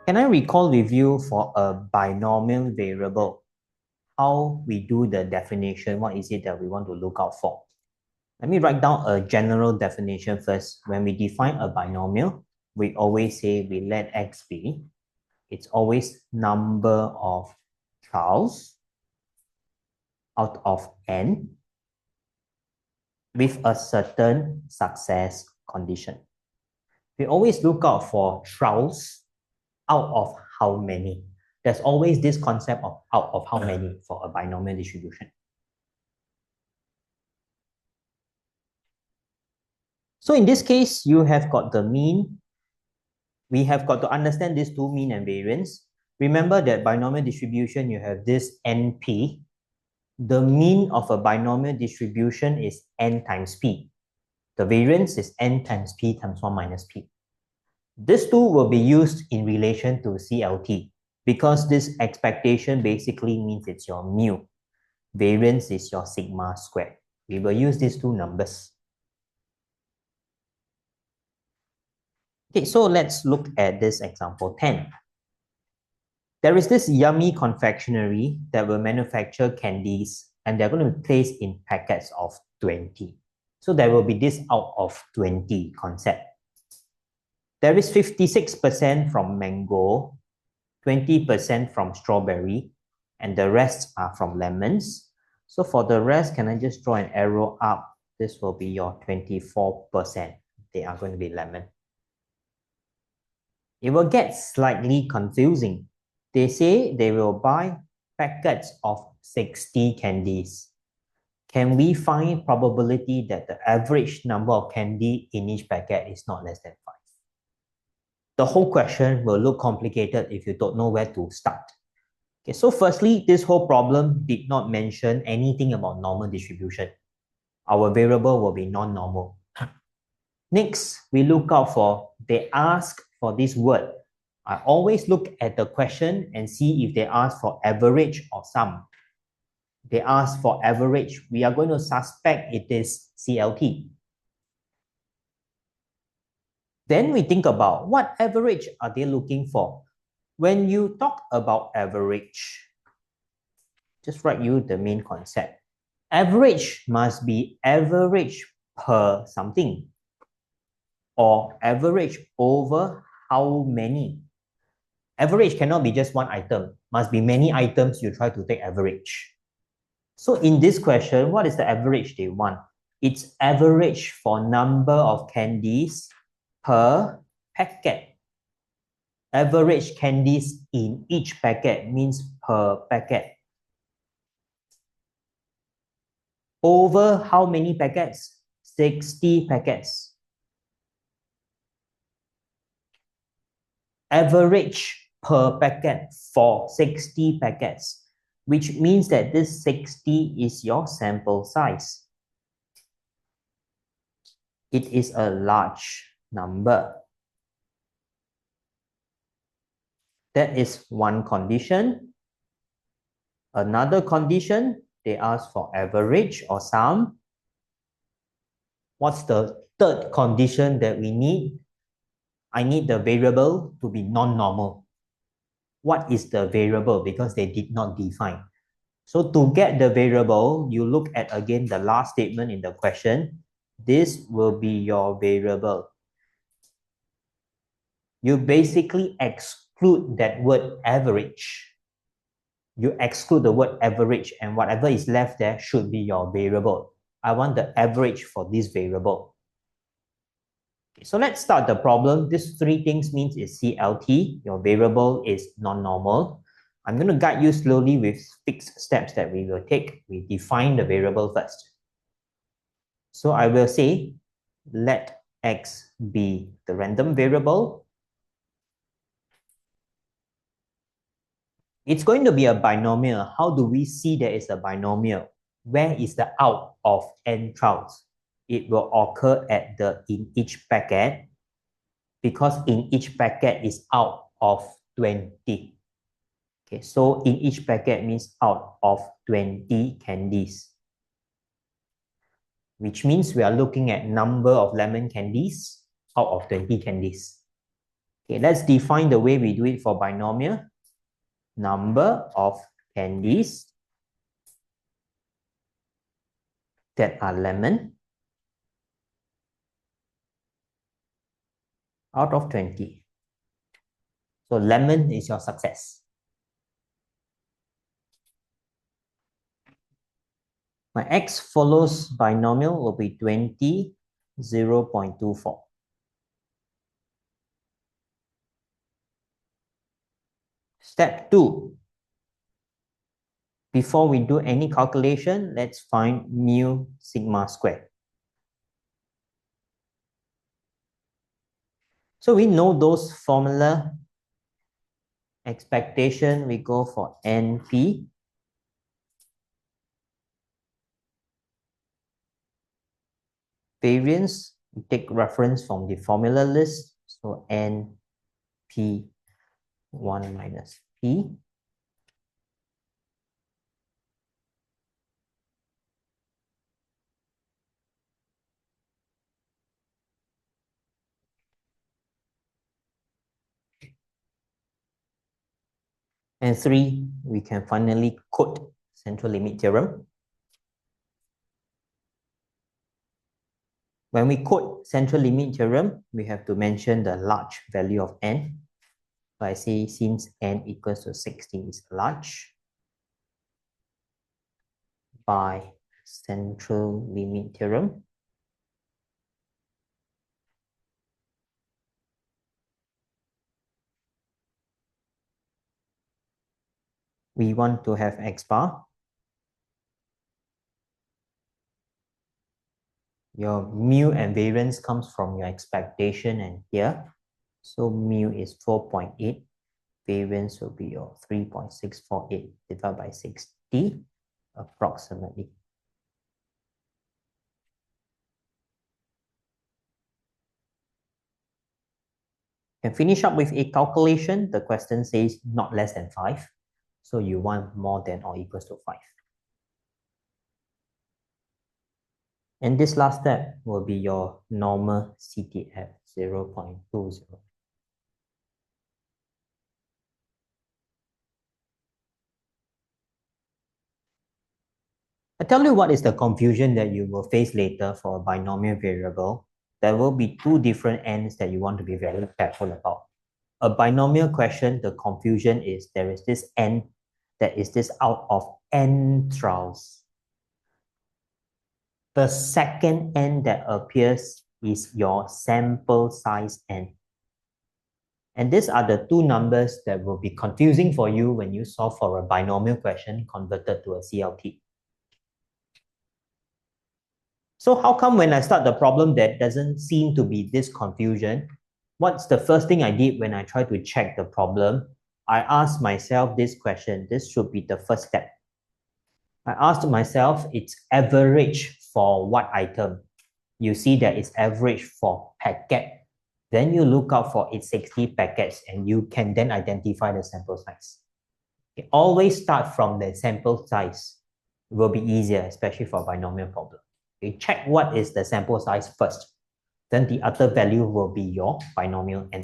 Can I recall with you for a binomial variable, how we do the definition? What is it that we want to look out for? Let me write down a general definition first. When we define a binomial, we always say we let x be. It's always number of trials out of n with a certain success condition. We always look out for trials out of how many. There's always this concept of out of how many for a binomial distribution. So in this case, you have got the mean. We have got to understand these two, mean and variance. Remember that binomial distribution, you have this NP. The mean of a binomial distribution is n times p. The variance is n times p times 1 minus p. This two will be used in relation to CLT because this expectation basically means it's your mu. Variance is your sigma squared. We will use these two numbers. Okay, so let's look at this example 10. There is this yummy confectionery that will manufacture candies and they're going to be placed in packets of 20. So there will be this out of 20 concept. There is 56% from mango, 20% from strawberry, and the rest are from lemons. So for the rest, can I just draw an arrow up? This will be your 24%. They are going to be lemon. It will get slightly confusing. They say they will buy packets of 60 candies. Can we find probability that the average number of candy in each packet is not less than 5? The whole question will look complicated if you don't know where to start. Okay, so firstly, this whole problem did not mention anything about normal distribution. Our variable will be non-normal. Next, we look out for, they ask for this word. I always look at the question and see if they ask for average or sum. They ask for average. We are going to suspect it is CLT. Then we think about what average are they looking for? When you talk about average, just write you the main concept. Average must be average per something or average over how many. Average cannot be just one item. Must be many items you try to take average. So in this question, what is the average they want? It's average for number of candies per packet. Average candies in each packet means per packet. Over how many packets? 60 packets. Average per packet for 60 packets, which means that this 60 is your sample size. It is a large number. That is one condition. Another condition, they ask for average or sum. What's the third condition that we need? I need the variable to be non-normal. What is the variable? Because they did not define. So to get the variable, you look at again the last statement in the question. This will be your variable. You basically exclude that word average. You exclude the word average and whatever is left there should be your variable. I want the average for this variable. Okay, so let's start the problem. These three things means is CLT. Your variable is non-normal. I'm going to guide you slowly with fixed steps that we will take. We define the variable first. So I will say, let x be the random variable. It's going to be a binomial. How do we see that it's a binomial? Where is the out of n trials? It will occur at the in each packet because in each packet is out of 20. Okay, so in each packet means out of 20 candies, which means we are looking at number of lemon candies out of 20 candies. Okay, let's define the way we do it for binomial. Number of candies that are lemon out of 20. So lemon is your success. My x follows binomial will be 20, 0.24. Step 2. Before we do any calculation, let's find mu sigma squared. So we know those formula. Expectation, we go for NP. Variance, we take reference from the formula list. So NP1 minus P. And 3, we can finally quote central limit theorem. When we quote central limit theorem, we have to mention the large value of n. So I say since n equals to 60 is large, by central limit theorem, we want to have x bar. Your mu and variance comes from your expectation and here. So mu is 4.8. Variance will be your 3.648 divided by 60 approximately. And finish up with a calculation. The question says not less than 5. So you want more than or equals to 5. And this last step will be your normal CTF 0.20. I tell you what is the confusion that you will face later for a binomial variable. There will be two different ends that you want to be very careful about. A binomial question, the confusion is there is this n that is this out of n trials. The second n that appears is your sample size n. And these are the two numbers that will be confusing for you when you solve for a binomial question converted to a CLT. So how come when I start the problem that doesn't seem to be this confusion? What's the first thing I did when I try to check the problem? I asked myself this question. This should be the first step. I asked myself, it's average for what item? You see that it's average for packet. Then you look out for its 60 packets and you can then identify the sample size. Okay, always start from the sample size. It will be easier, especially for a binomial problem. Okay, check what is the sample size first. Then the other value will be your binomial n.